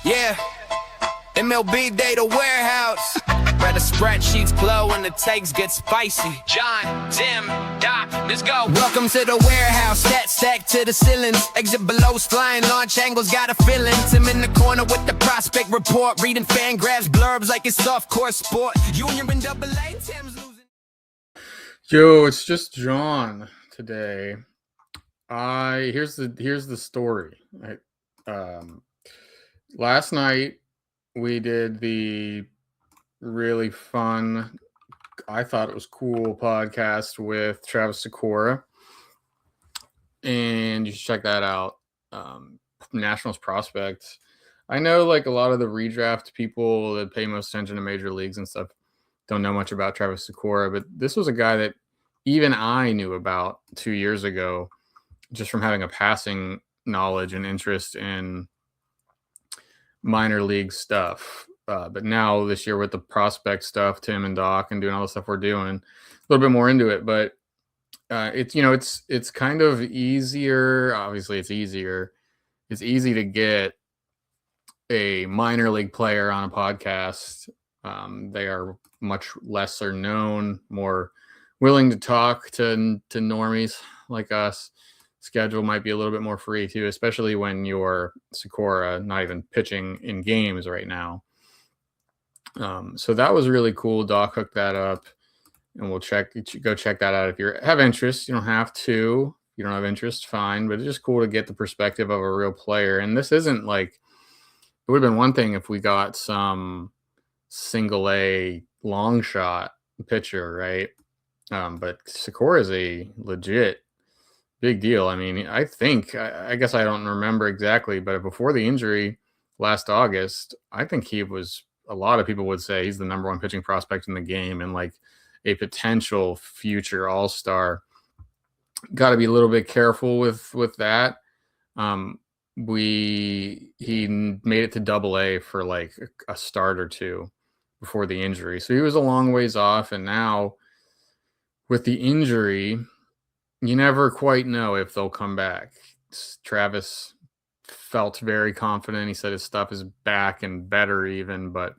Yeah, MLB data warehouse. Where the spreadsheets flow and the takes get spicy. John, Tim, Doc, let's go. Welcome to the warehouse, stat stacked to the ceilings. Exit below, flying launch angles, got a feeling. Tim in the corner with the prospect report. Reading fan graphs, blurbs like it's soft court sport. Junior and double A, Tim's losing. Yo, it's just John today. Here's the story. Last night we did the really fun, I thought it was cool podcast with Travis Sikora, and you should check that out. Nationals prospect. I know like a lot of the redraft people that pay most attention to major leagues and stuff don't know much about Travis Sikora, but this was a guy that even I knew about 2 years ago, just from having a passing knowledge and interest in minor league stuff. But now this year with the prospect stuff, Tim and Doc, and doing all the stuff we're doing, a little bit more into it. But it's kind of easier. Obviously, it's easier. It's easy to get a minor league player on a podcast. They are much lesser known, more willing to talk to normies like us. Schedule might be a little bit more free too, especially when you're Sikora not even pitching in games right now. So that was really cool. Doc hooked that up, and go check that out if you have interest. You don't have to. If you don't have interest, fine. But it's just cool to get the perspective of a real player. And this isn't like, it would have been one thing if we got some single A long shot pitcher, right? But Sikora is a legit big deal. I mean, I guess I don't remember exactly, but before the injury last August, I think a lot of people would say he's the number one pitching prospect in the game and like a potential future all-star. Got to be a little bit careful with that. He made it to double A for like a start or two before the injury. So he was a long ways off. And now with the injury, you never quite know if they'll come back. Travis felt very confident. He said his stuff is back and better even, but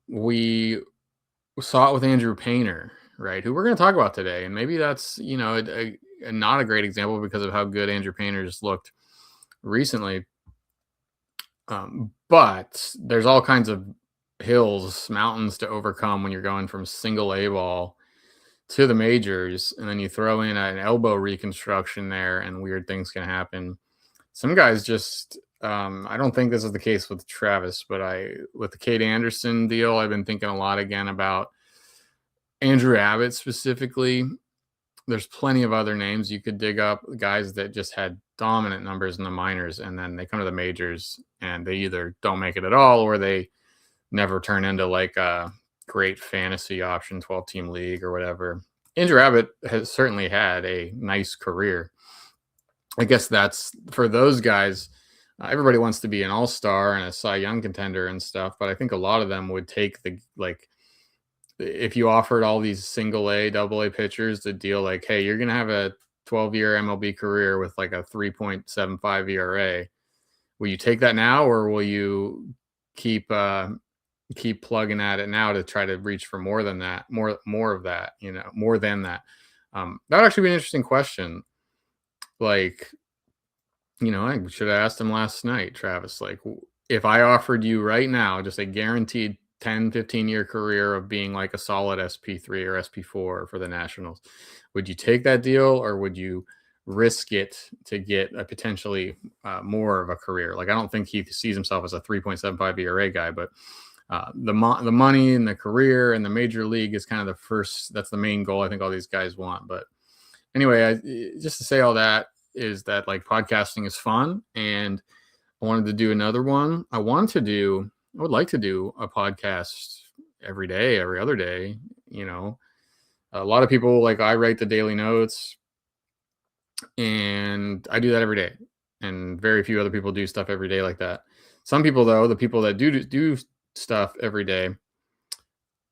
we saw it with Andrew Painter, right, who we're going to talk about today. And maybe that's, not a great example because of how good Andrew Painter just looked recently. But there's all kinds of mountains to overcome when you're going from single A ball to the majors, and then you throw in an elbow reconstruction there and weird things can happen. Some guys just, I don't think this is the case with Travis, but with the Cade Anderson deal, I've been thinking a lot again about Andrew Abbott specifically. There's plenty of other names you could dig up, guys that just had dominant numbers in the minors, and then they come to the majors and they either don't make it at all or they never turn into like a great fantasy option 12-team league or whatever. Andrew Abbott has certainly had a nice career. I guess that's for those guys. Everybody wants to be an all-star and a Cy Young contender and stuff, but I think a lot of them would take if you offered all these single A, double A pitchers the deal, like, hey, you're going to have a 12-year MLB career with like a 3.75 ERA. Will you take that now, or will you keep plugging at it now to try to reach for more than that, more of that, more than that? That would actually be an interesting question. Like, I should have asked him last night, Travis, like, if I offered you right now just a guaranteed 10, 15-year career of being like a solid SP3 or SP4 for the Nationals, would you take that deal, or would you risk it to get a potentially more of a career? Like, I don't think he sees himself as a 3.75 ERA guy, but the money and the career and the major league is kind of that's the main goal I think all these guys want. But anyway, just to say all that is that like podcasting is fun, and I wanted to do another one. I would like to do a podcast every day, every other day. A lot of people, like, I write the daily notes and I do that every day, and very few other people do stuff every day like that. Some people, though, the people that do stuff every day,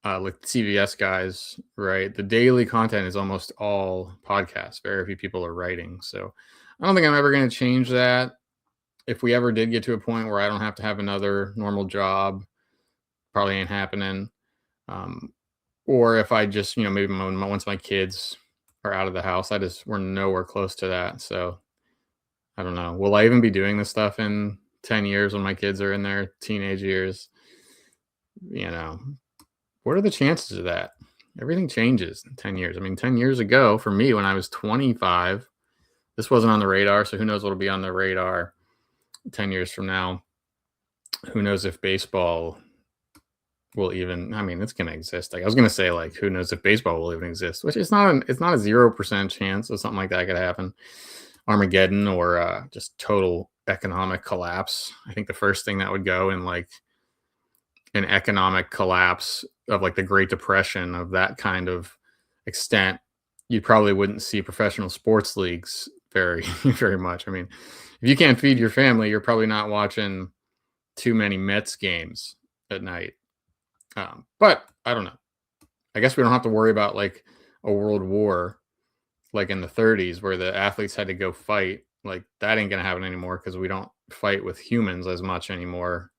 like CVS guys, right? The daily content is almost all podcasts. Very few people are writing. So I don't think I'm ever going to change that. if we ever did get to a point where I don't have to have another normal job, probably ain't happening. Or if I just, maybe once my kids are out of the house, we're nowhere close to that. So I don't know. Will I even be doing this stuff in 10 years when my kids are in their teenage years? What are the chances of that? Everything changes in 10 years. I mean, 10 years ago for me, when I was 25, this wasn't on the radar. So who knows what'll be on the radar 10 years from now? Who knows if baseball will even, it's going to exist. Like I was going to say, like, who knows if baseball will even exist, which it's not a 0% chance of something like that could happen. Armageddon or just total economic collapse. I think the first thing that would go in like an economic collapse of like the Great Depression of that kind of extent, you probably wouldn't see professional sports leagues very, very much. I mean, if you can't feed your family, you're probably not watching too many Mets games at night. But I don't know. I guess we don't have to worry about like a world war like in the 30s where the athletes had to go fight. Like that ain't going to happen anymore because we don't fight with humans as much anymore.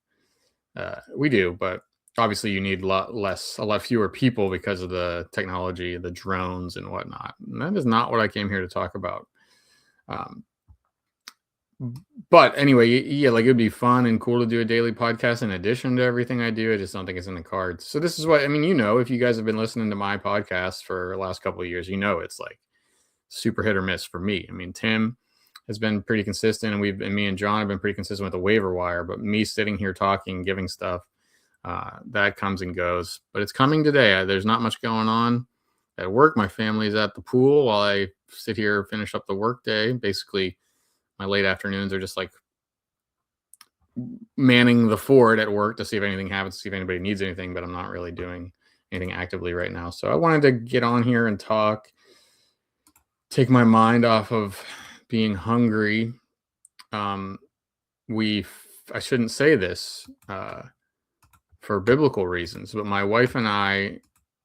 We do, but obviously you need a lot fewer people because of the technology, the drones and whatnot. And that is not what I came here to talk about. But anyway, yeah, like it'd be fun and cool to do a daily podcast in addition to everything I do. I just don't think it's in the cards. So this is what, if you guys have been listening to my podcast for the last couple of years, it's like super hit or miss for me. I mean, Tim has been pretty consistent and me and John have been pretty consistent with the waiver wire, but me sitting here talking, giving stuff, that comes and goes, but it's coming today. There's not much going on at work. My family's at the pool while I sit here, finish up the work day. Basically my late afternoons are just like manning the fort at work to see if anything happens, to see if anybody needs anything, but I'm not really doing anything actively right now. So I wanted to get on here and talk, take my mind off of being hungry. I shouldn't say this for biblical reasons, but my wife and I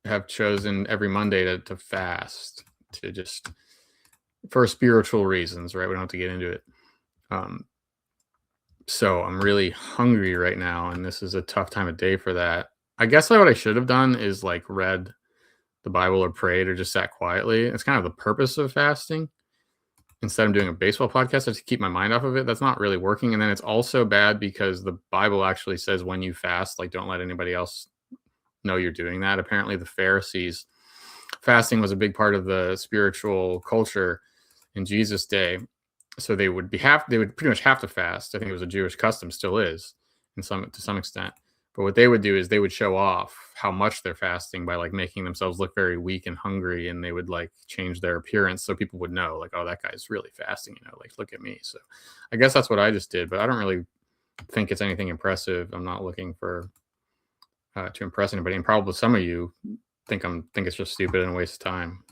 have chosen every Monday to fast, to just for spiritual reasons, right? We don't have to get into it. So I'm really hungry right now, and this is a tough time of day for that. I guess what I should have done is like read the Bible or prayed or just sat quietly. It's kind of the purpose of fasting. Instead of doing a baseball podcast, I just keep my mind off of it. That's not really working. And then it's also bad because the Bible actually says when you fast, like don't let anybody else know you're doing that. Apparently the Pharisees, fasting was a big part of the spiritual culture in Jesus' day. So they would pretty much have to fast. I think it was a Jewish custom, still is to some extent. But what they would do is they would show off how much they're fasting by like making themselves look very weak and hungry, and they would like change their appearance so people would know like, oh, that guy's really fasting, like look at me. So I guess that's what I just did, but I don't really think it's anything impressive. I'm not looking for to impress anybody, and probably some of you think it's just stupid and a waste of time.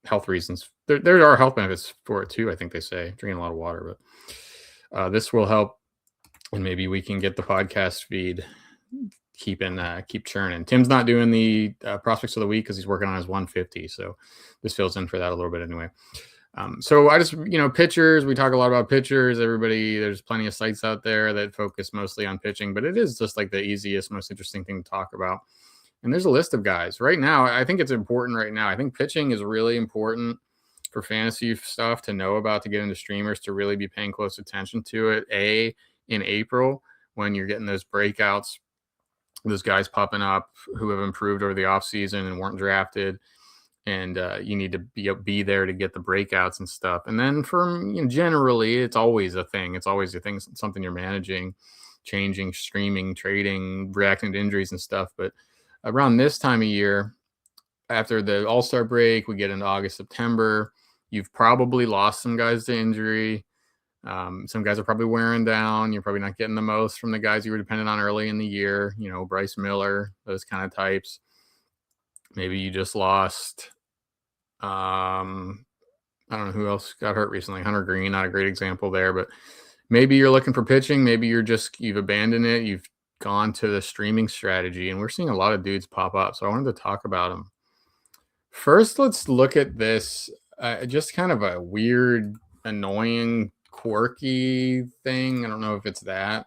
Health reasons. There are health benefits for it too. I think they say drinking a lot of water, but this will help, and maybe we can get the podcast feed keep churning. Tim's not doing the prospects of the week because he's working on his 150, so this fills in for that a little bit anyway. So I just, pitchers, we talk a lot about pitchers. There's plenty of sites out there that focus mostly on pitching, but it is just like the easiest, most interesting thing to talk about. And there's a list of guys right now. I think it's important right now. I think pitching is really important for fantasy stuff to know about, to get into streamers, to really be paying close attention to it. In April, when you're getting those breakouts, those guys popping up who have improved over the offseason and weren't drafted. And you need to be there to get the breakouts and stuff. And then generally, it's always a thing. It's always a thing, something you're managing, changing, streaming, trading, reacting to injuries and stuff. But around this time of year, after the All-Star break, we get into August, September, you've probably lost some guys to injury. Some guys are probably wearing down. You're probably not getting the most from the guys you were dependent on early in the year, Bryce Miller, those kind of types. Maybe you just lost. I don't know who else got hurt recently. Hunter Green, not a great example there, but maybe you're looking for pitching. Maybe you've abandoned it. You've gone to the streaming strategy, and we're seeing a lot of dudes pop up. So I wanted to talk about them. First, let's look at this. Just kind of a weird, annoying quirky thing. I don't know if it's that.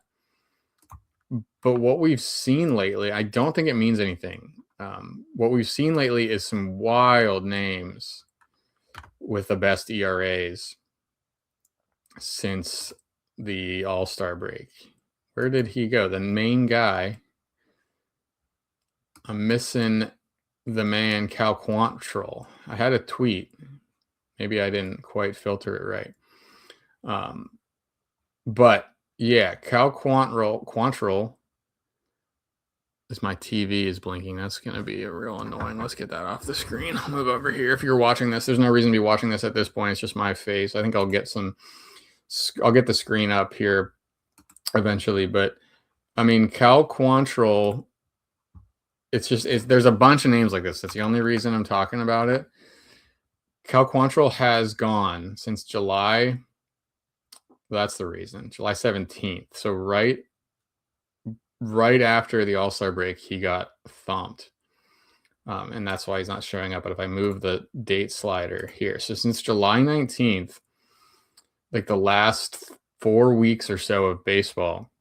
But what we've seen lately, I don't think it means anything. What we've seen lately is some wild names with the best ERAs since the All-Star break. Where did he go? The main guy. I'm missing the man, Cal Quantrill. I had a tweet. Maybe I didn't quite filter it right. But yeah, Cal Quantrill. As my TV is blinking, that's going to be a real annoying. Let's get that off the screen. I'll move over here. If you're watching this, there's no reason to be watching this at this point. It's just my face. I think I'll get the screen up here eventually. But I mean, Cal Quantrill, there's a bunch of names like this. That's the only reason I'm talking about it. Cal Quantrill has gone since July. That's the reason. July 17th. So right after the All-Star break, he got thumped. And that's why he's not showing up. But if I move the date slider here, so since July 19th, like the last 4 weeks or so of baseball,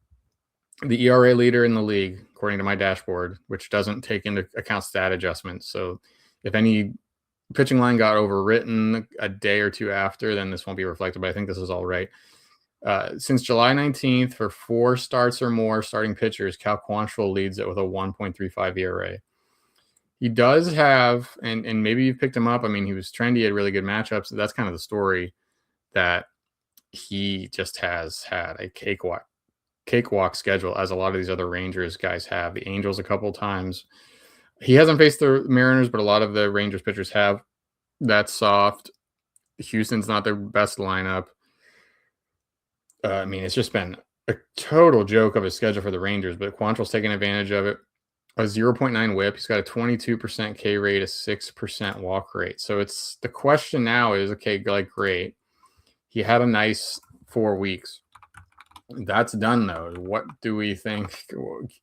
the ERA leader in the league, according to my dashboard, which doesn't take into account stat adjustments. So if any pitching line got overwritten a day or two after, then this won't be reflected, but I think this is all right. Since July 19th, for 4 starts or more starting pitchers, Cal Quantrill leads it with a 1.35 ERA. He does have, and maybe you've picked him up. I mean, he was trendy, had really good matchups. That's kind of the story, that he just has had a cakewalk schedule, as a lot of these other Rangers guys have. The Angels a couple times. He hasn't faced the Mariners, but a lot of the Rangers pitchers have. That's soft. Houston's not their best lineup. I mean, it's just been a total joke of a schedule for the Rangers, but Quantrill's taking advantage of it. A 0.9 whip. He's got a 22% K rate, a 6% walk rate. So it's the question now is, okay, like, great. He had a nice 4 weeks. That's done, though. What do we think?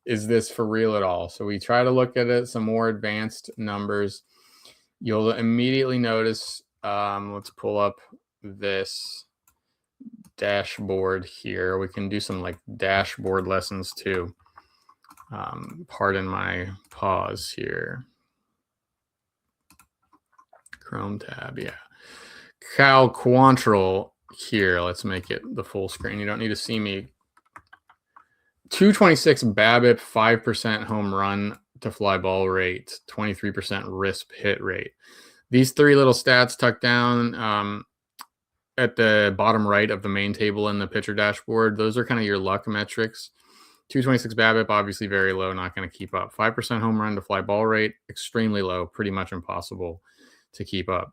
Is this for real at all? So we try to look at it, some more advanced numbers. You'll immediately notice, let's pull up this dashboard here. We can do some like dashboard lessons too. Pardon my pause here. Chrome tab, yeah. Cal Quantrill here. Let's make it the full screen. You don't need to see me. 226 BABIP, 5% home run to fly ball rate, 23% risk hit rate. These 3 little stats tucked down at the bottom right of the main table in the pitcher dashboard, those are kind of your luck metrics. 226 BABIP, obviously very low, not going to keep up. 5% home run to fly ball rate, extremely low, pretty much impossible to keep up.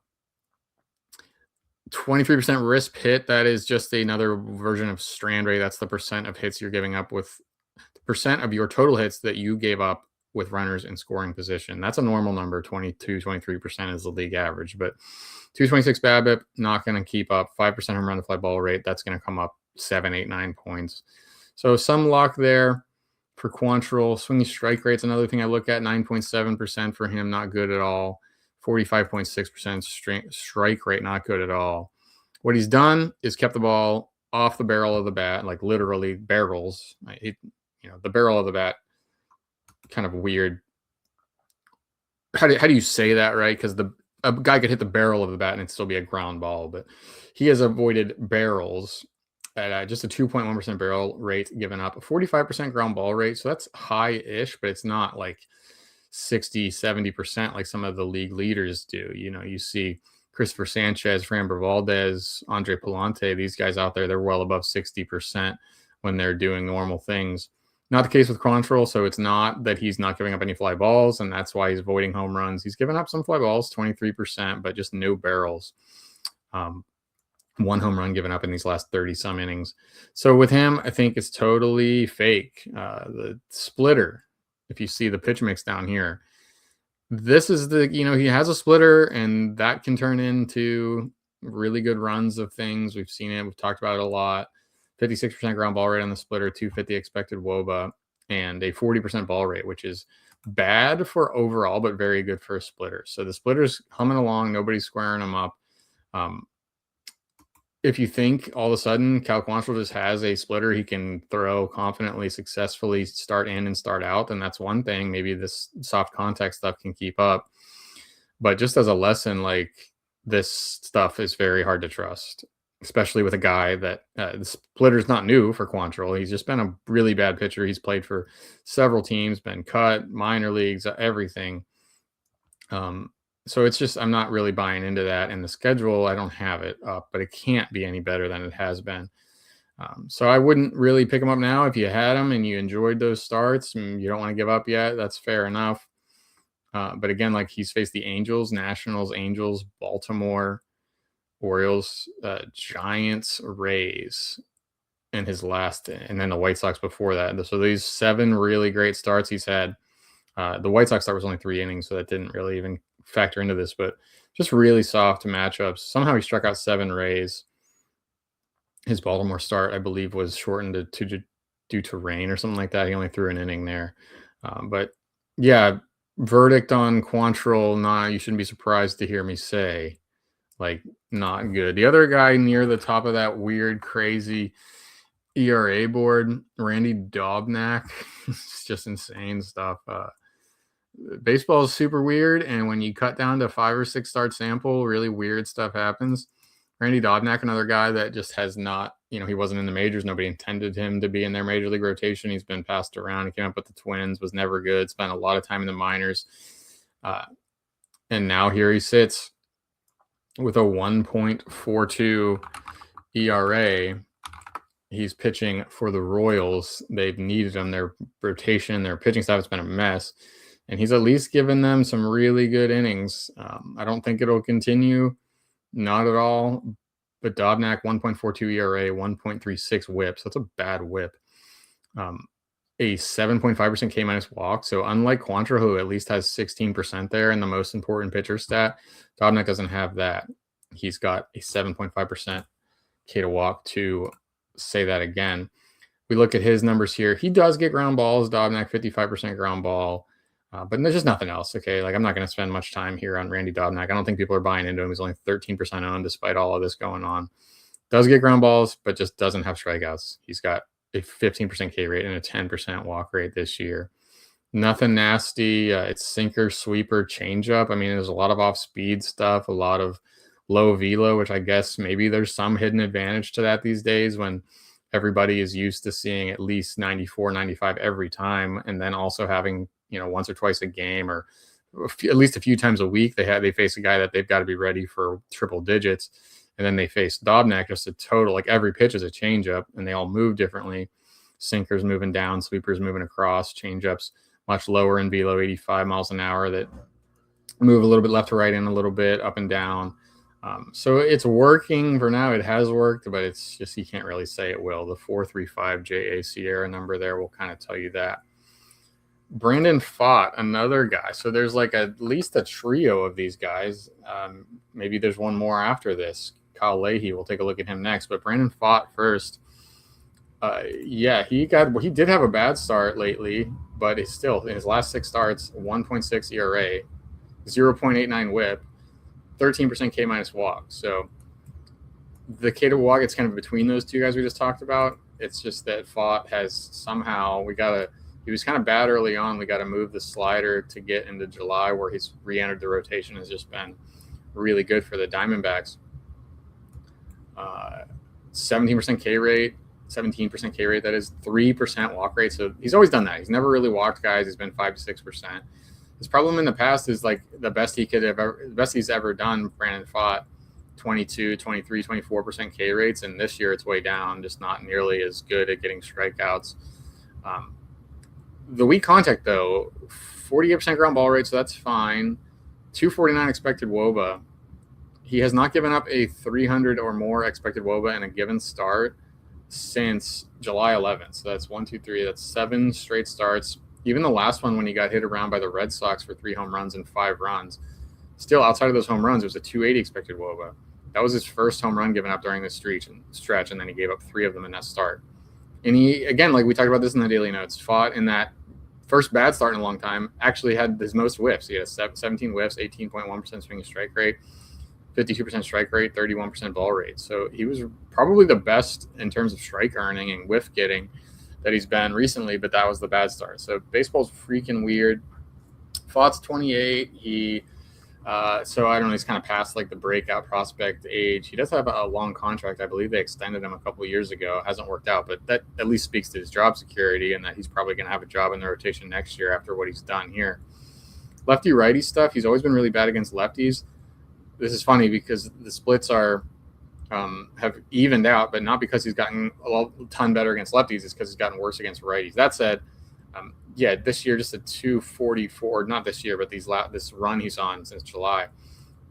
23% risk hit, that is just another version of strand rate. That's the percent of hits you're giving up with the percent of your total hits that you gave up with runners in scoring position. That's a normal number. 22, 23% is the league average, but 226 BABIP, not going to keep up. 5% home run to fly ball rate, that's going to come up 7, 8, 9 points. So some luck there for Quantrill. Swinging strike rate's another thing I look at. 9.7% for him, not good at all. 45.6% strike rate, not good at all. What he's done is kept the ball off the barrel of the bat, like literally barrels. The barrel of the bat, kind of weird. How do you say that, right? Because a guy could hit the barrel of the bat and it'd still be a ground ball, but he has avoided barrels at just a 2.1% barrel rate given up, a 45% ground ball rate. So that's high-ish, but it's not like 60, 70% like some of the league leaders do. You see Christopher Sanchez, Framber Valdez, Andre Palante, these guys out there, they're well above 60% when they're doing normal things. Not the case with Quantrill, so it's not that he's not giving up any fly balls, and that's why he's avoiding home runs. He's given up some fly balls, 23%, but just no barrels. 1 home run given up in these last 30-some innings. So with him, I think it's totally fake. The splitter, if you see the pitch mix down here, this is he has a splitter, and that can turn into really good runs of things. We've seen it. We've talked about it a lot. 56% ground ball rate on the splitter, 250 expected WOBA, and a 40% ball rate, which is bad for overall, but very good for a splitter. So the splitter's humming along. Nobody's squaring them up. if you think all of a sudden Cal Quantrill just has a splitter he can throw confidently, successfully, start in and start out, then that's one thing. Maybe this soft contact stuff can keep up. But just as a lesson, like, this stuff is very hard to trust, especially with a guy that the splitter's not new for Quantrill. He's just been a really bad pitcher. He's played for several teams, been cut, minor leagues, everything. So it's just, I'm not really buying into that. And the schedule, I don't have it up, but it can't be any better than it has been. So I wouldn't really pick him up now. If you had him and you enjoyed those starts and you don't want to give up yet, that's fair enough. But again, like, he's faced the Angels, Nationals, Angels, Baltimore, Orioles, Giants, Rays in his last, and then the White Sox before that. So these 7 really great starts he's had. The White Sox start was only 3 innings, so that didn't really even factor into this, but just really soft matchups. Somehow he struck out 7 Rays. His Baltimore start, I believe, was shortened due to rain or something like that. He only threw an inning there. But yeah, verdict on Quantrill, nah, you shouldn't be surprised to hear me say, like, not good. The other guy near the top of that weird, crazy ERA board, Randy Dobnak, it's just insane stuff. Baseball is super weird, and when you cut down to 5 or 6 start sample, really weird stuff happens. Randy Dobnak, another guy that just has not, he wasn't in the majors. Nobody intended him to be in their major league rotation. He's been passed around. He came up with the Twins, was never good, spent a lot of time in the minors. And now here he sits with a 1.42 ERA. He's pitching for the Royals. They've needed him. Their rotation, their pitching staff has been a mess. And he's at least given them some really good innings. I don't think it'll continue. Not at all. But Dobnak, 1.42 ERA, 1.36 whip. So that's a bad whip. A 7.5% K- walk. So unlike Quantrill, who at least has 16% there in the most important pitcher stat, Dobnak doesn't have that. He's got a 7.5% K to walk. To say that again, we look at his numbers here. He does get ground balls. Dobnak, 55% ground ball. But there's just nothing else, okay? Like, I'm not going to spend much time here on Randy Dobnak. I don't think people are buying into him. He's only 13% owned despite all of this going on. Does get ground balls, but just doesn't have strikeouts. He's got a 15% K rate and a 10% walk rate this year. Nothing nasty. It's sinker, sweeper, changeup. I mean, there's a lot of off-speed stuff, a lot of low velo, which I guess maybe there's some hidden advantage to that these days when everybody is used to seeing at least 94, 95 every time, and then also having, once or twice a game or at least a few times a week, they face a guy that they've got to be ready for triple digits. And then they face Dobnak, just a total, like, every pitch is a changeup and they all move differently. Sinkers moving down, sweepers moving across, changeups much lower in velo, 85 miles an hour, that move a little bit left to right and a little bit up and down. So it's working for now. It has worked, but it's just, you can't really say it will. The 435 JA Sierra number there will kind of tell you that. Brandon Pfaadt, another guy. So there's like at least a trio of these guys. Maybe there's one more after this. Kyle Leahy, we'll take a look at him next. But Brandon Pfaadt first. He did have a bad start lately, but it's still, in his last 6 starts, 1.6 ERA, 0.89 whip, 13% K- walk. So the K to walk, it's kind of between those two guys we just talked about. It's just that Pfaadt has somehow, he was kind of bad early on. We got to move the slider to get into July, where he's re-entered the rotation, has just been really good for the Diamondbacks. 17% K rate, 17% K rate, that is 3% walk rate. So he's always done that. He's never really walked guys. He's been 5 to 6%. His problem in the past is, like, the best he's ever done, Brandon Pfaadt, 22, 23, 24% K rates. And this year it's way down, just not nearly as good at getting strikeouts. The weak contact, though, 48% ground ball rate, so that's fine. 249 expected WOBA. He has not given up a 300 or more expected WOBA in a given start since July 11th. So that's 1, 2, 3. That's 7 straight starts. Even the last one, when he got hit around by the Red Sox for 3 home runs and 5 runs, still outside of those home runs, it was a 280 expected WOBA. That was his first home run given up during this stretch, and then he gave up 3 of them in that start. And he, again, like we talked about this in the daily notes, Pfaadt in that first bad start in a long time actually had his most whiffs. He had 17 whiffs, 18.1% swinging strike rate, 52% strike rate, 31% ball rate. So he was probably the best in terms of strike earning and whiff getting that he's been recently, but that was the bad start. So baseball's freaking weird. Fott's 28. So I don't know, he's kind of past like the breakout prospect age. He does have a long contract. I believe they extended him a couple of years ago. Hasn't worked out, but that at least speaks to his job security and that he's probably going to have a job in the rotation next year after what he's done here. Lefty righty stuff, he's always been really bad against lefties. This is funny because the splits have evened out, but not because he's gotten a ton better against lefties. It's because he's gotten worse against righties. That said, this year just a 244. Not this year, but this run he's on since July,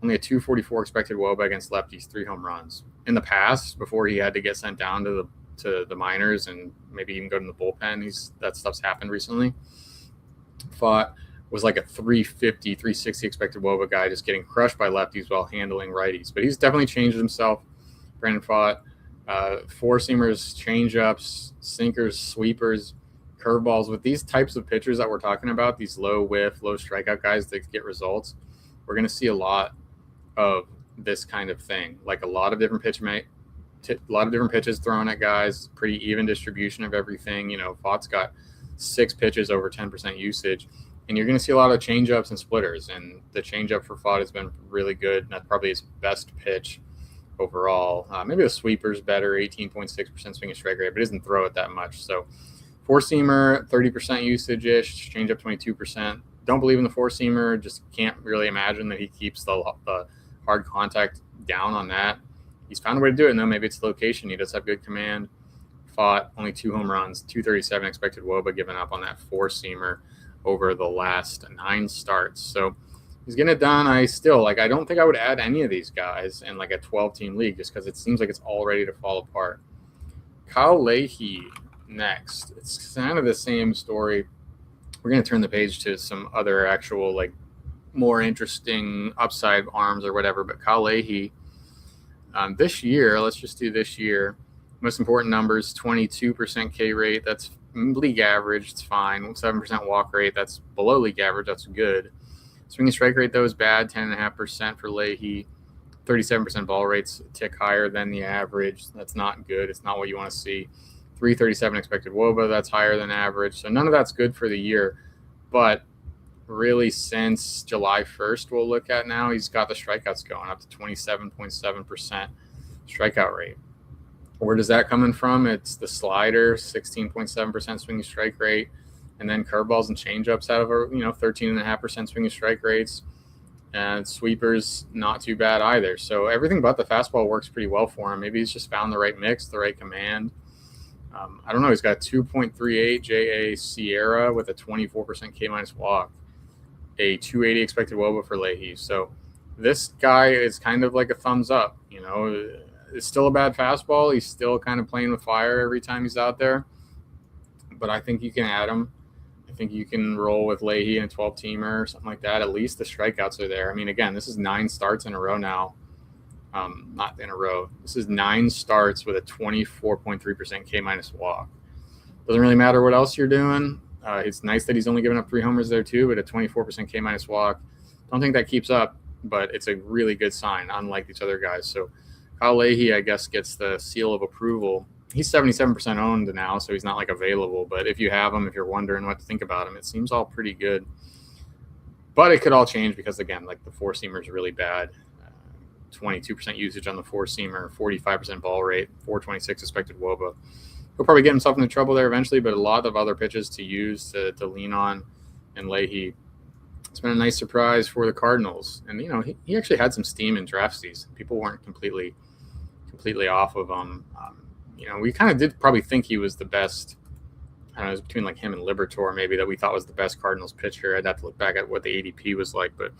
only a 244 expected WOBA against lefties, 3 home runs. In the past, before he had to get sent down to the minors and maybe even go to the bullpen, that stuff's happened recently. Fought was like a 350, 360 expected WOBA guy, just getting crushed by lefties while handling righties. But he's definitely changed himself. Brandon Fought, four-seamers, change-ups, sinkers, sweepers, curveballs. With these types of pitchers that we're talking about, these low whiff, low strikeout guys that get results, we're going to see a lot of this kind of thing. Like a lot of different pitches thrown at guys, pretty even distribution of everything. You know, Fought's got 6 pitches over 10% usage. And you're going to see a lot of changeups and splitters. And the changeup for Fought has been really good. That's probably his best pitch overall. Maybe the sweeper's better, 18.6% swing and strike rate, but he doesn't throw it that much. So four-seamer, 30% usage-ish, changeup 22%. Don't believe in the four-seamer. Just can't really imagine that he keeps the hard contact down on that. He's found a way to do it, and though maybe it's the location. He does have good command. Fought only 2 home runs, 237 expected WOBA given up on that four-seamer over the last 9 starts. So he's getting it done. I don't think I would add any of these guys in like a 12-team league just because it seems like it's all ready to fall apart. Kyle Leahy next. It's kind of the same story. We're going to turn the page to some other actual like more interesting upside arms or whatever. But Kyle Leahy, this year, let's just do this year. Most important numbers, 22% K rate. That's league average. It's fine. 7% walk rate. That's below league average. That's good. Swing and strike rate, though, is bad. 10.5% for Leahy. 37% ball rate's a tick higher than the average. That's not good. It's not what you want to see. 337 expected WOBA. That's higher than average. So none of that's good for the year. But really, since July 1st, we'll look at now, he's got the strikeouts going up to 27.7% strikeout rate. Where does that come in from? It's the slider, 16.7% swing and strike rate, and then curveballs and changeups have 13.5% swing and strike rates, and sweepers not too bad either. So everything but the fastball works pretty well for him. Maybe he's just found the right mix, the right command. I don't know. He's got 2.38 JA Sierra with a 24% K minus walk, a 280 expected WOBA for Leahy. So this guy is kind of like a thumbs up. You know, it's still a bad fastball. He's still kind of playing with fire every time he's out there. But I think you can add him. I think you can roll with Leahy in a 12-teamer or something like that. At least the strikeouts are there. I mean, again, this is 9 starts in a row now. Not in a row. This is 9 starts with a 24.3% K minus walk. Doesn't really matter what else you're doing. It's nice that he's only given up 3 homers there too, but a 24% K minus walk. Don't think that keeps up, but it's a really good sign, unlike these other guys. So Kyle Leahy, I guess, gets the seal of approval. He's 77% owned now, so he's not like available. But if you have him, if you're wondering what to think about him, it seems all pretty good. But it could all change because, again, like the four-seamer is really bad. 22% usage on the four-seamer, 45% ball rate, 426 expected WOBA. He'll probably get himself into trouble there eventually, but a lot of other pitches to use to lean on. And Leahy, it's been a nice surprise for the Cardinals. And, you know, he actually had some steam in draft season. People weren't completely off of him. We kind of did probably think he was the best. I don't know, it was between like him and Liberatore maybe that we thought was the best Cardinals pitcher. I'd have to look back at what the ADP was like, but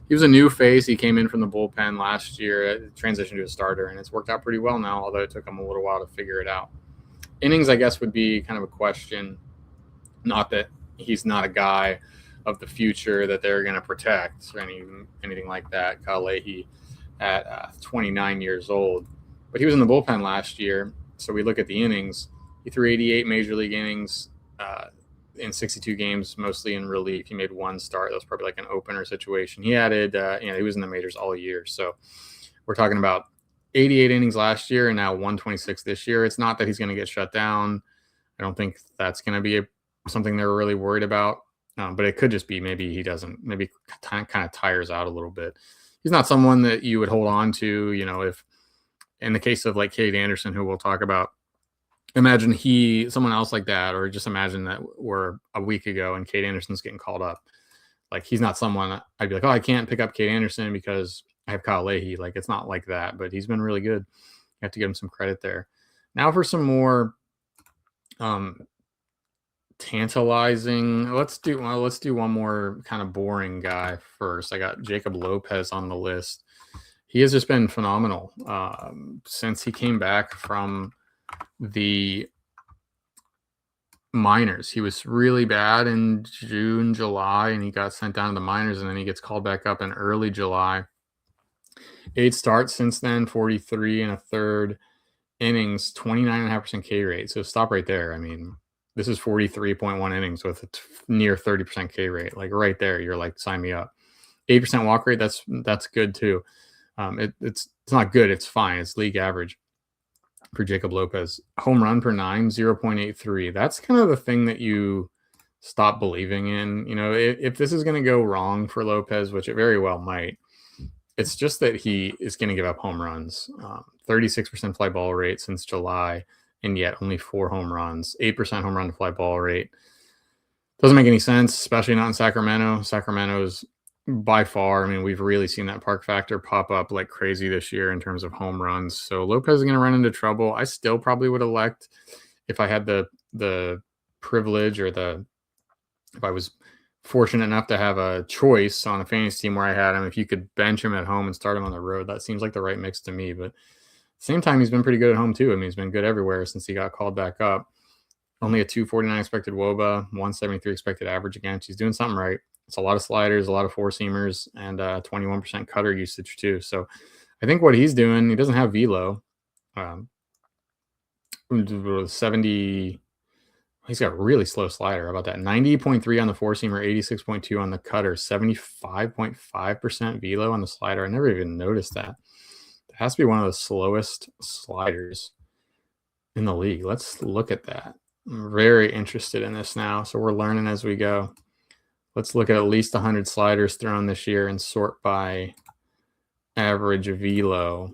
he was a new face. He came in from the bullpen last year, transitioned to a starter, and it's worked out pretty well now, although it took him a little while to figure it out. Innings, I guess, would be kind of a question. Not that he's not a guy of the future that they're going to protect or anything like that. Kyle Leahy at 29 years old. But he was in the bullpen last year, so we look at the innings. He threw 88 major league innings in 62 games, mostly in relief. He made 1 start. That was probably like an opener situation. He added, he was in the majors all year. So we're talking about 88 innings last year and now 126 this year. It's not that he's going to get shut down. I don't think that's going to be something they're really worried about. But it could just be maybe he doesn't, maybe kind of tires out a little bit. He's not someone that you would hold on to, if in the case of like Cade Anderson, who we'll talk about, imagine someone else like that, or just imagine that we're a week ago and Cade Anderson's getting called up. Like, he's not someone I'd be like, oh, I can't pick up Cade Anderson because I have Kyle Leahy. Like, it's not like that, but he's been really good. You have to give him some credit there. Now for some more tantalizing. Let's do one more kind of boring guy first. I got Jacob Lopez on the list. He has just been phenomenal since he came back from the minors. He was really bad in June, July, and he got sent down to the minors, and then he gets called back up in early July. 8 starts since then, 43 and a third innings, 29.5% K rate. So stop right there. I mean, this is 43.1 innings with a near 30% K rate. Like, right there, you're like, sign me up. 8% walk rate, that's good too. It's not good, it's fine. It's league average for Jacob Lopez. Home run per 9, 0.83. That's kind of the thing that you stop believing in. If this is going to go wrong for Lopez, which it very well might, it's just that he is going to give up home runs. 36% fly ball rate since July, and yet only 4 home runs. 8% home run to fly ball rate. Doesn't make any sense, especially not in Sacramento. Sacramento's by far, I mean, we've really seen that park factor pop up like crazy this year in terms of home runs. So Lopez is going to run into trouble. I still probably would elect, if I had the privilege, or if I was fortunate enough to have a choice on a fantasy team where I had him, if you could bench him at home and start him on the road, that seems like the right mix to me. But at the same time, he's been pretty good at home too. I mean, he's been good everywhere since he got called back up. Only a 249 expected WOBA, 173 expected average against. He's doing something right. It's a lot of sliders, a lot of 4-seamers, and 21% cutter usage too. So I think what he's doing, he doesn't have velo. 70. He's got a really slow slider. How about that? 90.3 on the 4-seamer, 86.2 on the cutter, 75.5% velo on the slider. I never even noticed that. It has to be one of the slowest sliders in the league. Let's look at that. I'm very interested in this now. So we're learning as we go. Let's look at least 100 sliders thrown this year and sort by average velo.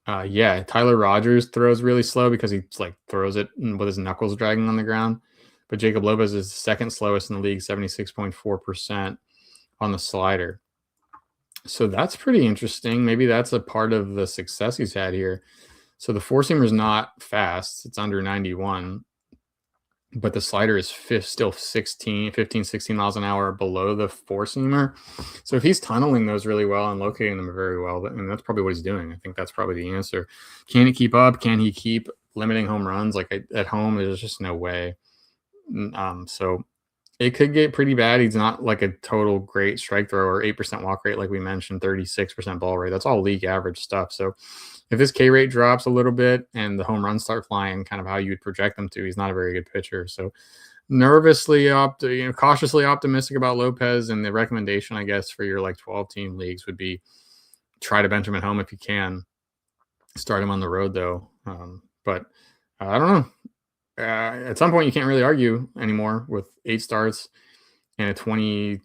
Yeah, Tyler Rogers throws really slow because he throws it with his knuckles dragging on the ground. But Jacob Lopez is the second slowest in the league, 76.4% on the slider. So that's pretty interesting. Maybe that's a part of the success he's had here. So the 4-seamer is not fast. It's under 91. But the slider is still 15, 16 miles an hour below the 4-seamer. So if he's tunneling those really well and locating them very well, and that's probably what he's doing. I think that's probably the answer. Can he keep up? Can he keep limiting home runs? Like, at home, there's just no way. So it could get pretty bad. He's not like a total great strike thrower. 8% walk rate, like we mentioned, 36% ball rate. That's all league average stuff. So if his K rate drops a little bit and the home runs start flying kind of how you would project them to, he's not a very good pitcher. So cautiously optimistic about Lopez, and the recommendation, I guess, for your 12-team leagues would be try to bench him at home if you can. Start him on the road though. But I don't know. At some point you can't really argue anymore with 8 starts and a 22%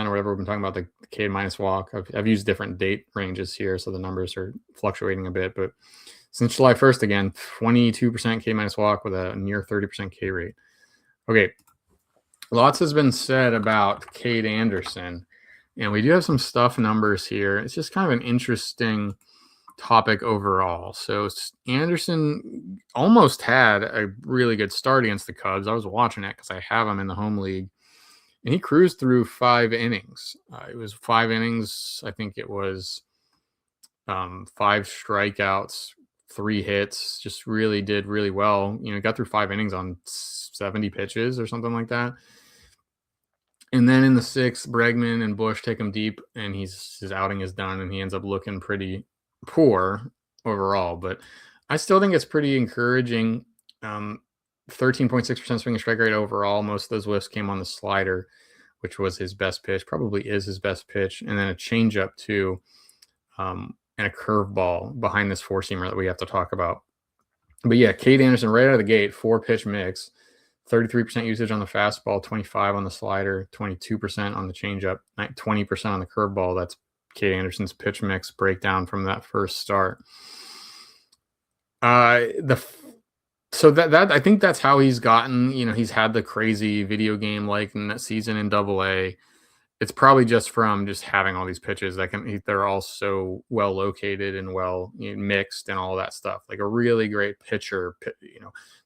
or whatever we've been talking about, the K minus walk. I've used different date ranges here, so the numbers are fluctuating a bit. But since July 1st, again, 22% K minus walk with a near 30% K rate. Okay, lots has been said about Cade Anderson, and we do have some stuff numbers here. It's just kind of an interesting topic overall. So Anderson almost had a really good start against the Cubs. I was watching it because I have him in the home league. And he cruised through 5 innings. It was 5 innings. I think it was 5 strikeouts, 3 hits. Just really did really well. Got through 5 innings on 70 pitches or something like that. And then in the 6th, Bregman and Bush take him deep, and his outing is done, and he ends up looking pretty poor overall. But I still think it's pretty encouraging. 13.6% swing and strike rate overall. Most of those whiffs came on the slider, which was his best pitch, probably is his best pitch, and then a changeup too. and a curveball behind this four-seamer that we have to talk about. But yeah, Cade Anderson right out of the gate, 4-pitch mix, 33% usage on the fastball, 25 on the slider, 22% on the changeup, 20% on the curveball. That's Cade Anderson's pitch mix breakdown from that first start. So that I think that's how he's gotten, he's had the crazy video game like season in Double-A. It's probably just from just having all these pitches that they're all so well located and well mixed and all that stuff. Like a really great pitcher,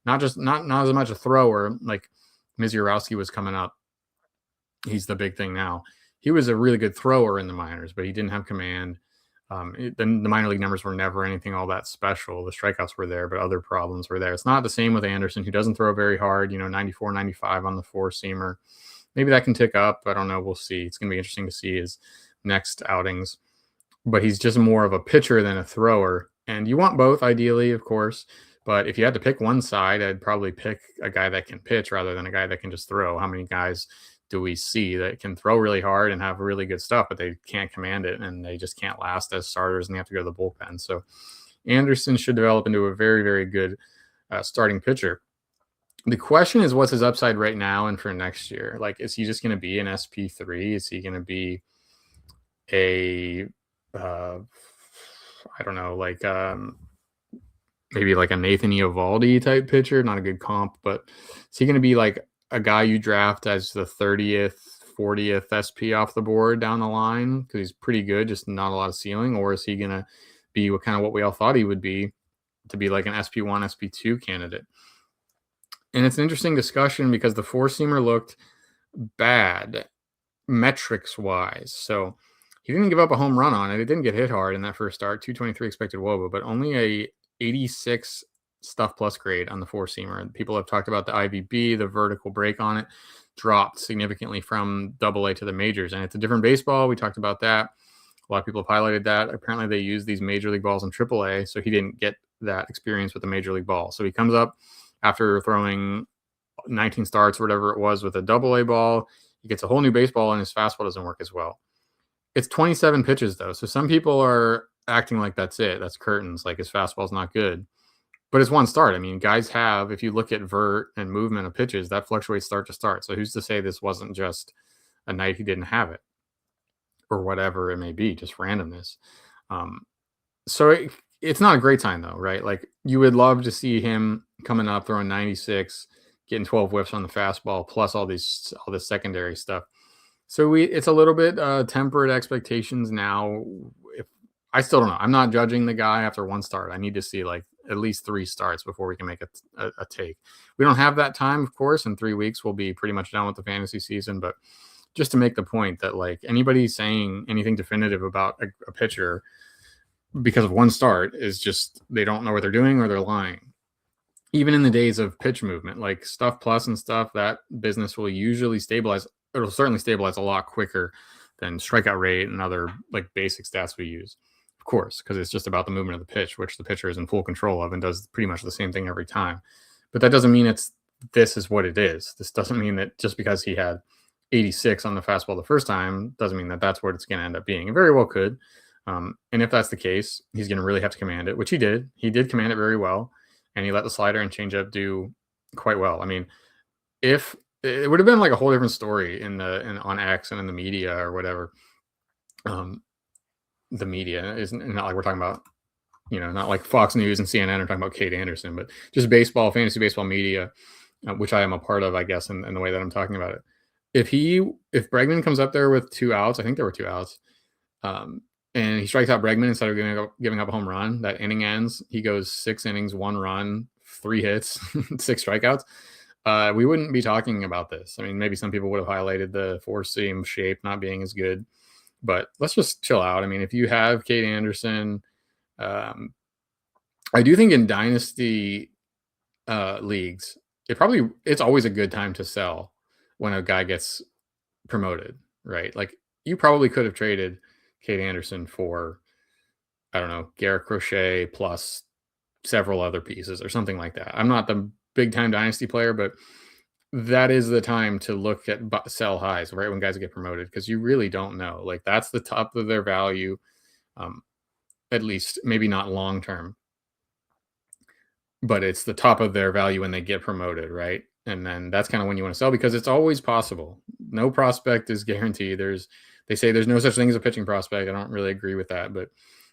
not as much a thrower. Like Mizurowski was coming up. He's the big thing now. He was a really good thrower in the minors, but he didn't have command. The minor league numbers were never anything all that special. The strikeouts were there, but other problems were there. It's not the same with Anderson, who doesn't throw very hard, 94, 95 on the four-seamer. Maybe that can tick up. I don't know. We'll see. It's going to be interesting to see his next outings. But he's just more of a pitcher than a thrower. And you want both, ideally, of course. But if you had to pick one side, I'd probably pick a guy that can pitch rather than a guy that can just throw. How many guys do we see that can throw really hard and have really good stuff, but they can't command it and they just can't last as starters and they have to go to the bullpen? So Anderson should develop into a very, very good starting pitcher. The question is, what's his upside right now and for next year? Like, is he just going to be an SP3? Is he going to be a, I don't know, like maybe like a Nathan Eovaldi type pitcher? Not a good comp, but is he going to be like a guy you draft as the 30th, 40th SP off the board down the line because he's pretty good, just not a lot of ceiling? Or is he going to be what we all thought he would be, to be like an SP1, SP2 candidate? And it's an interesting discussion because the four-seamer looked bad metrics-wise. So he didn't give up a home run on it. It didn't get hit hard in that first start, 223 expected WOBA, but only a 86 stuff plus grade on the four-seamer. People have talked about the IVB, the vertical break on it dropped significantly from Double-A to the majors, and it's a different baseball. We talked about that. A lot of people have highlighted that. Apparently they use these major league balls in Triple-A, so he didn't get that experience with the major league ball. So he comes up after throwing 19 starts or whatever it was with a Double-A ball. He gets a whole new baseball and his fastball doesn't work as well. It's 27 pitches though. So some people are acting like that's it. That's curtains. Like his fastball's not good. But it's one start. I mean, guys have, if you look at vert and movement of pitches, that fluctuates start to start. So who's to say this wasn't just a night he didn't have it or whatever it may be, just randomness. So it's not a great time though, right? Like you would love to see him coming up, throwing 96, getting 12 whiffs on the fastball, plus all this secondary stuff. So it's a little bit tempered expectations now. I still don't know. I'm not judging the guy after one start. I need to see like at least 3 starts before we can make a take. We don't have that time, of course. In 3 weeks, we'll be pretty much done with the fantasy season. But just to make the point that like anybody saying anything definitive about a pitcher because of one start is just they don't know what they're doing or they're lying. Even in the days of pitch movement, like stuff plus and stuff, that business will usually stabilize. It'll certainly stabilize a lot quicker than strikeout rate and other like basic stats we use. Of course, because it's just about the movement of the pitch, which the pitcher is in full control of and does pretty much the same thing every time. But that doesn't mean this is what it is. This doesn't mean that just because he had 86 on the fastball the first time doesn't mean that that's what it's going to end up being. It very well could. And if that's the case, he's going to really have to command it, which he did. He did command it very well, and he let the slider and changeup do quite well. I mean, if it would have been like a whole different story on X and in the media or whatever. The media is not like we're talking about, not like Fox News and CNN are talking about Cade Anderson, but just baseball, fantasy baseball media, which I am a part of, I guess, in the way that I'm talking about it. If Bregman comes up there with 2 outs, I think there were 2 outs, and he strikes out Bregman instead of giving up a home run, that inning ends. He goes 6 innings, 1 run, 3 hits, 6 strikeouts. We wouldn't be talking about this. I mean, maybe some people would have highlighted the four-seam shape not being as good. But let's just chill out. I mean, if you have Cade Anderson, I do think in dynasty leagues, it's always a good time to sell when a guy gets promoted, right? Like you probably could have traded Cade Anderson for, I don't know, Garrett Crochet plus several other pieces or something like that. I'm not the big time dynasty player, but that is the time to look at sell highs, right? When guys get promoted, because you really don't know. Like that's the top of their value. at least maybe not long term, but it's the top of their value when they get promoted, right? And then that's kind of when you want to sell because it's always possible. No prospect is guaranteed. They say there's no such thing as a pitching prospect. I don't really agree with that, but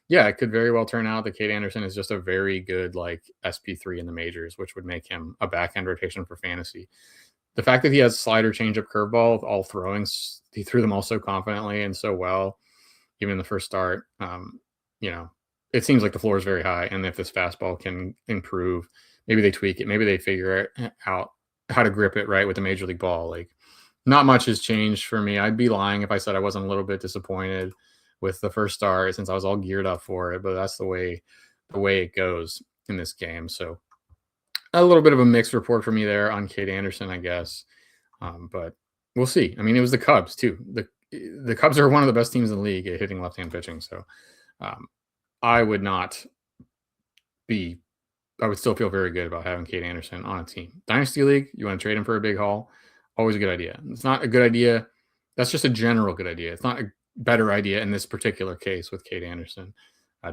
yeah, it could very well turn out that Cade Anderson is just a very good like SP3 in the majors, which would make him a back end rotation for fantasy. The fact that he has slider, changeup, curveball, all throwings, he threw them all so confidently and so well, even in the first start. You know, it seems like the floor is very high, and if this fastball can improve, maybe they tweak it, maybe they figure out how to grip it right with the major league ball. Like, not much has changed for me. I'd be lying if I said I wasn't a little bit disappointed with the first start since I was all geared up for it, but that's the way it goes in this game. So a little bit of a mixed report for me there on Cade Anderson, I guess. But we'll see. I mean, it was the Cubs too. The Cubs are one of the best teams in the league at hitting left-hand pitching. So I would still feel very good about having Cade Anderson on a team. Dynasty League, you want to trade him for a big haul, always a good idea. It's not a good idea. That's just a general good idea. It's not a better idea in this particular case with Cade Anderson.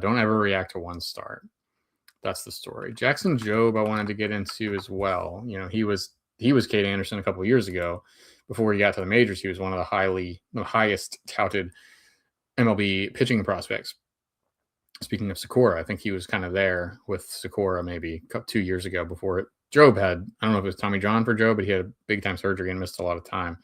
Don't ever react to one start. That's the story. Jackson Jobe, I wanted to get into as well. You know, he was Cade Anderson a couple of years ago. Before he got to the majors, he was one of the highest touted MLB pitching prospects. Speaking of Sakura, I think he was kind of there with Sakura maybe 2 years ago before Jobe had, I don't know if it was Tommy John for Jobe, but he had a big time surgery and missed a lot of time.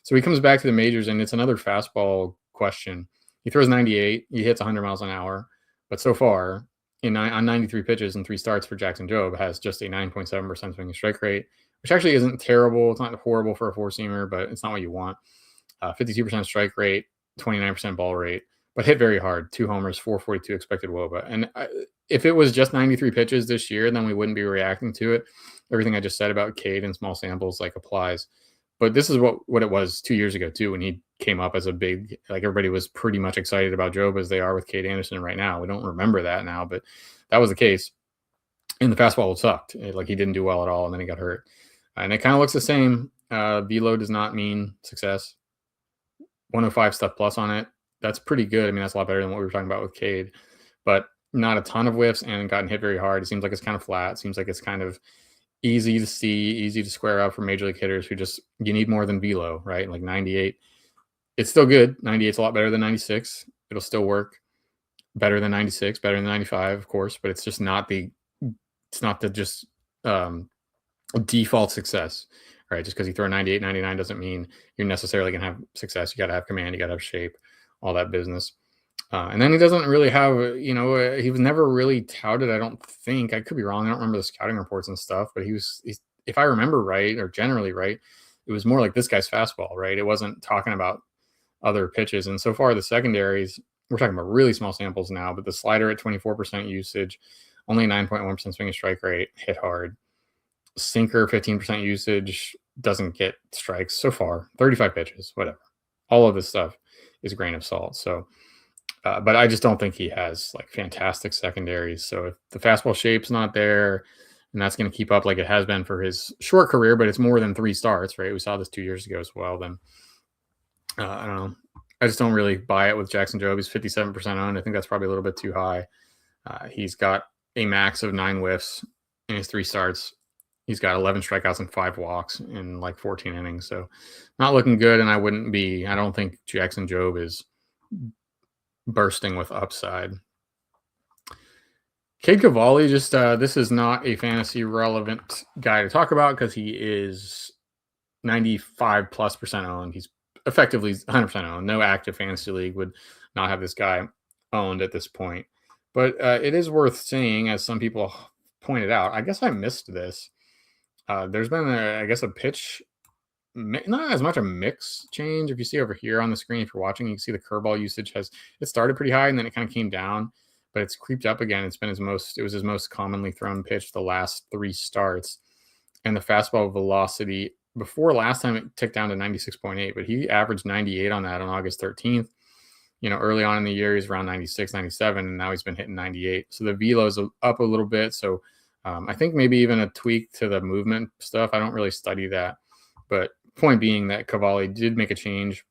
So he comes back to the majors, and it's another fastball question. He throws 98, he hits 100 miles an hour, but so far, on 93 pitches and 3 starts for Jackson Jobe, has just a 9.7% swinging strike rate, which actually isn't terrible. It's not horrible for a four-seamer, but it's not what you want. 52% strike rate, 29% ball rate, but hit very hard. 2 homers, 442 expected WOBA. And if it was just 93 pitches this year, then we wouldn't be reacting to it. Everything I just said about Cade and small samples like applies. But this is what it was 2 years ago too, when he came up as a big, like everybody was pretty much excited about Jobe as they are with Cade Anderson right now. We don't remember that now, but that was the case. And the fastball sucked. Like he didn't do well at all, and then he got hurt. And it kind of looks the same. Velo does not mean success. 105 stuff plus on it. That's pretty good. I mean, that's a lot better than what we were talking about with Cade, but not a ton of whiffs and gotten hit very hard. It seems like it's kind of flat. It seems like it's kind of easy to see, easy to square up for major league hitters who you need more than velo, right? Like 98, it's still good. 98's a lot better than 96. It'll still work better than 96, better than 95, of course, but it's just not the default success, right? Just because you throw 98, 99 doesn't mean you're necessarily going to have success. You got to have command, you got to have shape, all that business. And then he doesn't really have, he was never really touted. I don't think, I could be wrong. I don't remember the scouting reports and stuff, but he's, if I remember right, or generally right, it was more like this guy's fastball, right? It wasn't talking about other pitches. And so far the secondaries, we're talking about really small samples now, but the slider at 24% usage, only 9.1% swing and strike rate, hit hard. Sinker, 15% usage, doesn't get strikes so far. 35 pitches, whatever. All of this stuff is a grain of salt. So, but I just don't think he has like fantastic secondaries. So if the fastball shape's not there, and that's going to keep up like it has been for his short career, but it's more than 3 starts, right? We saw this 2 years ago as well. Then I don't know. I just don't really buy it with Jackson Jobe. He's 57% owned. I think that's probably a little bit too high. He's got a max of 9 whiffs in his 3 starts. He's got 11 strikeouts and 5 walks in like 14 innings. So not looking good. And I don't think Jackson Jobe is bursting with upside. Cade Cavalli, this is not a fantasy relevant guy to talk about because he is 95+% owned. He's effectively 100% owned. No active fantasy league would not have this guy owned at this point. But it is worth saying, as some people pointed out, I guess I missed this. There's been, a pitch, not as much a mix change. If you see over here on the screen, if you're watching, you can see the curveball usage it started pretty high and then it kind of came down, but it's creeped up again. It was his most commonly thrown pitch the last 3 starts. And the fastball velocity before last time it ticked down to 96.8, but he averaged 98 on that on August 13th. Early on in the year, he's around 96, 97, and now he's been hitting 98. So the velo's up a little bit. So I think maybe even a tweak to the movement stuff. I don't really study that. But point being that Cavalli did make a change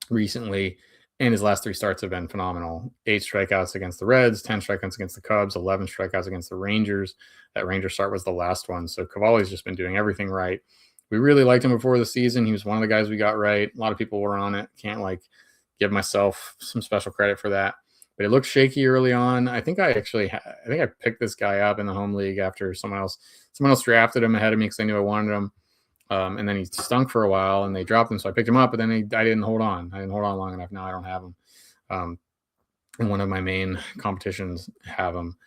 recently, And his last 3 starts have been phenomenal. 8 strikeouts against the Reds, 10 strikeouts against the Cubs, 11 strikeouts against the Rangers. That Ranger start was the last one. So Cavalli's just been doing everything right. We really liked him before the season. He was one of the guys we got right. A lot of people were on it. Can't give myself some special credit for that. But it looked shaky early on. I think I picked this guy up in the home league after someone else drafted him ahead of me because they knew I wanted him. And then he stunk for a while and they dropped him. So I picked him up, but then I didn't hold on. I didn't hold on long enough. Now I don't have him. And one of my main competitions have him.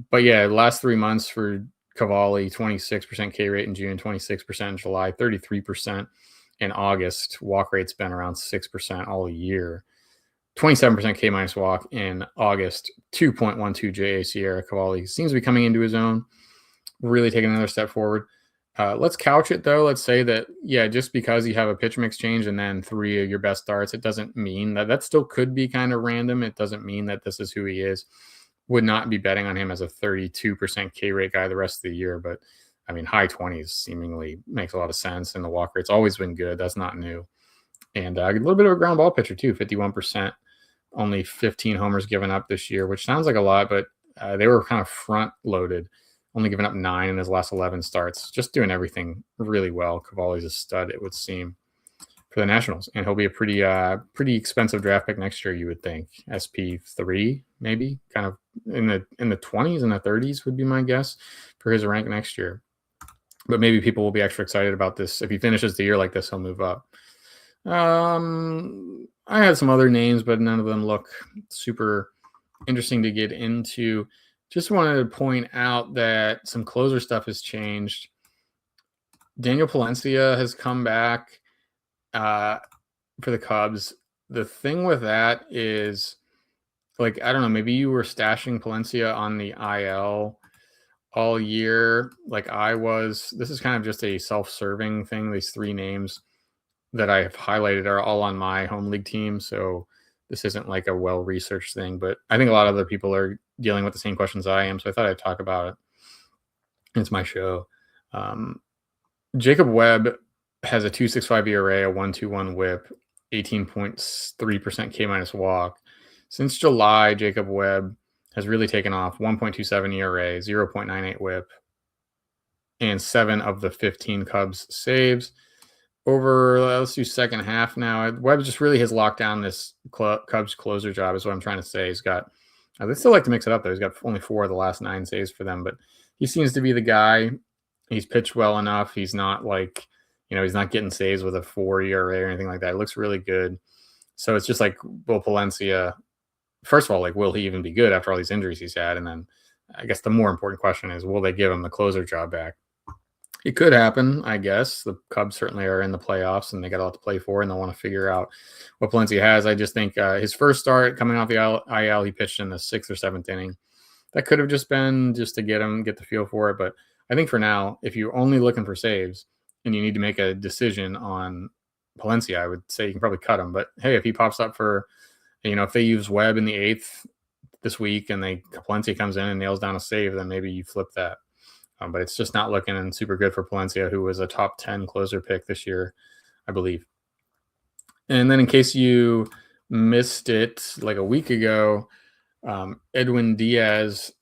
But yeah, the last 3 months for Cavalli, 26% K rate in June, 26% in July, 33% in August. Walk rate's been around 6% all year. 27% K minus walk in August, 2.12 JA Sierra. Cavalli seems to be coming into his own, really taking another step forward. Let's couch it though. Let's say that, yeah, just because you have a pitch mix change and then 3 of your best starts, it doesn't mean that still could be kind of random. It doesn't mean that this is who he is. Would not be betting on him as a 32% K rate guy the rest of the year, but I mean, high 20s seemingly makes a lot of sense. And the walk rate's always been good. That's not new. And a little bit of a ground ball pitcher too, 51%, only 15 homers given up this year, which sounds like a lot, but they were kind of front loaded. Only giving up 9 in his last 11 starts. Just doing everything really well. Cavalli's a stud, it would seem, for the Nationals. And he'll be a pretty expensive draft pick next year, you would think. SP3, maybe. Kind of in the 20s and the 30s would be my guess for his rank next year. But maybe people will be extra excited about this. If he finishes the year like this, he'll move up. I had some other names, but none of them look super interesting to get into. Just wanted to point out that some closer stuff has changed. Daniel Palencia has come back for the Cubs. The thing with that is, I don't know, maybe you were stashing Palencia on the IL all year like I was. This is kind of just a self-serving thing. These 3 names that I have highlighted are all on my home league team, so this isn't like a well-researched thing, but I think a lot of other people are dealing with the same questions I am, so I thought I'd talk about it. It's my show. Jacob Webb has a 2.65 ERA, a 1.21 WHIP, 18.3% K minus walk. Since July, Jacob Webb has really taken off. 1.27 ERA, 0.98 WHIP, and 7 of the 15 Cubs saves. Over, let's do second half now. Webb just really has locked down this Cubs closer job, is what I'm trying to say. He's got, they still like to mix it up though. He's got only 4 of the last 9 saves for them, but he seems to be the guy. He's pitched well enough. He's not he's not getting saves with a 4 ERA or anything like that. It looks really good. So it's just like, will Palencia, first of all, will he even be good after all these injuries he's had? And then I guess the more important question is, will they give him the closer job back? It could happen, I guess. The Cubs certainly are in the playoffs, and they got a lot to play for, and they'll want to figure out what Palencia has. I just think his first start coming off the IL, he pitched in the 6th or 7th inning. That could have just been just to get the feel for it. But I think for now, if you're only looking for saves and you need to make a decision on Palencia, I would say you can probably cut him. But hey, if he pops up for, if they use Webb in the 8th this week and Palencia comes in and nails down a save, then maybe you flip that. But it's just not looking super good for Palencia, who was a top 10 closer pick this year, I believe. And then in case you missed it like a week ago, Edwin Diaz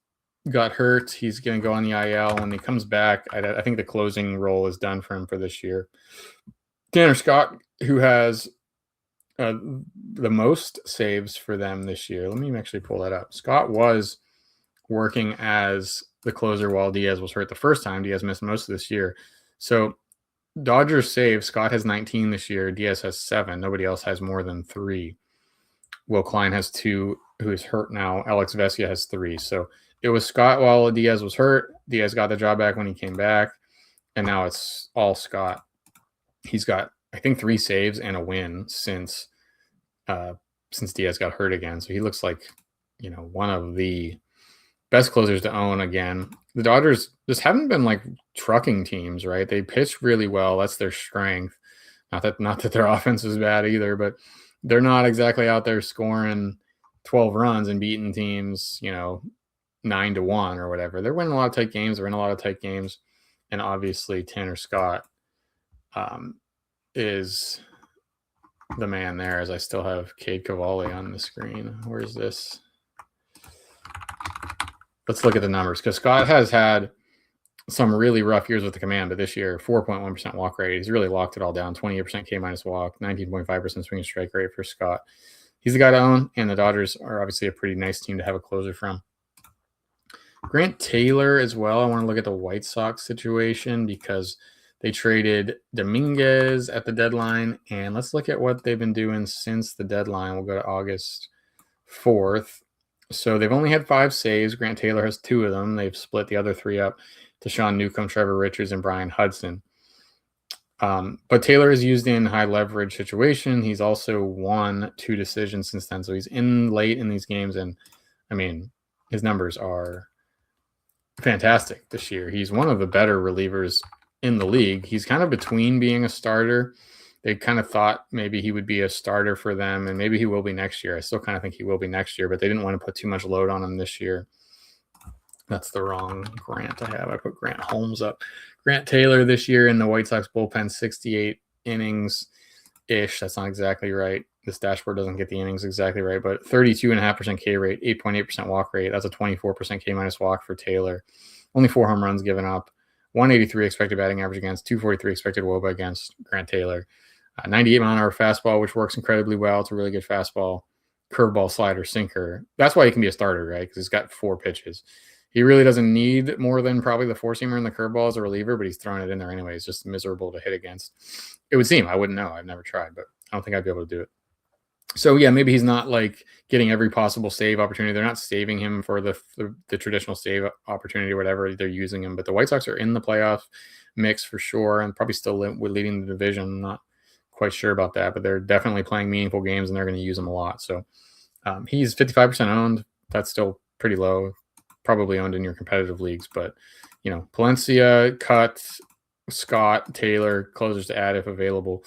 got hurt. He's going to go on the IL. When he comes back, I think the closing role is done for him for this year. Tanner Scott, who has the most saves for them this year. Let me actually pull that up. Scott was working as the closer while Diaz was hurt the first time. Diaz missed most of this year. So Dodgers save, Scott has 19 this year. Diaz has 7. Nobody else has more than 3. Will Klein has 2, who is hurt now. Alex Vesia has 3. So it was Scott while Diaz was hurt. Diaz got the job back when he came back. And now it's all Scott. He's got, I think, 3 saves and a win since Diaz got hurt again. So he looks like, one of the best closers to own again. The Dodgers just haven't been trucking teams, right? They pitch really well. That's their strength. Not that their offense is bad either, but they're not exactly out there scoring 12 runs and beating teams, 9-1 or whatever. They're winning a lot of tight games. They're in a lot of tight games. And obviously Tanner Scott is the man there, as I still have Cade Cavalli on the screen. Where's this? Let's look at the numbers, because Scott has had some really rough years with the command, but this year, 4.1% walk rate. He's really locked it all down. 28% K minus walk, 19.5% swing and strike rate for Scott. He's the guy to own, and the Dodgers are obviously a pretty nice team to have a closer from. Grant Taylor as well. I want to look at the White Sox situation because they traded Dominguez at the deadline, and let's look at what they've been doing since the deadline. We'll go to August 4th. So they've only had 5 saves. Grant Taylor has 2 of them. They've split the other 3 up to Sean Newcomb, Trevor Richards, and Brian Hudson. But Taylor is used in high leverage situation. He's also won 2 decisions since then. So he's in late in these games. And I mean, his numbers are fantastic this year. He's one of the better relievers in the league. He's kind of between being a starter. They kind of thought maybe he would be a starter for them, and maybe he will be next year. I still kind of think he will be next year, but they didn't want to put too much load on him this year. That's the wrong Grant I have. I put Grant Holmes up. Grant Taylor this year in the White Sox bullpen, 68 innings-ish. That's not exactly right. This dashboard doesn't get the innings exactly right, but 32.5% K rate, 8.8% walk rate. That's a 24% K minus walk for Taylor. Only 4 home runs given up. 183 expected batting average against, 243 expected WOBA against Grant Taylor. 98 mile-an-hour fastball, which works incredibly well. It's a really good fastball. Curveball, slider, sinker. That's why he can be a starter, right? Because he's got 4 pitches. He really doesn't need more than probably the 4-seamer and the curveball as a reliever, but he's throwing it in there anyway. It's just miserable to hit against. It would seem. I wouldn't know. I've never tried, but I don't think I'd be able to do it. So, yeah, maybe he's not like getting every possible save opportunity. They're not saving him for the traditional save opportunity or whatever they're using him. But the White Sox are in the playoff mix for sure, and probably still leading the division. I'm not quite sure about that, but they're definitely playing meaningful games, and they're going to use him a lot. So he's 55% owned. That's still pretty low. Probably owned in your competitive leagues, but you know, Palencia, Cut, Scott, Taylor, closers to add if available.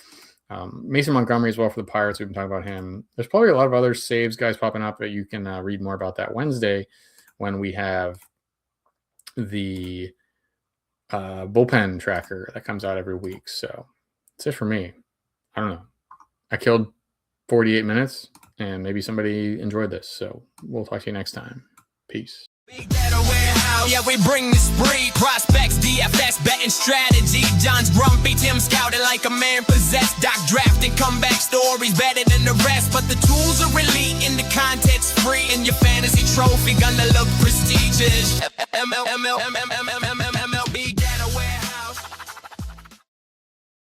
Mason Montgomery as well for the Pirates. We've been talking about him. There's probably a lot of other saves guys popping up, but you can read more about that Wednesday when we have the bullpen tracker that comes out every week. So that's it for me. I don't know. I killed 48 minutes, and maybe somebody enjoyed this. So we'll talk to you next time. Peace. Big data warehouse. Yeah, we bring the spree. Prospects, DFS, betting strategy. John's grumpy, Tim scouting like a man possessed. Doc drafting comeback stories better than the rest. But the tools are elite and the content's free. And your fantasy trophy gonna look prestigious. ML.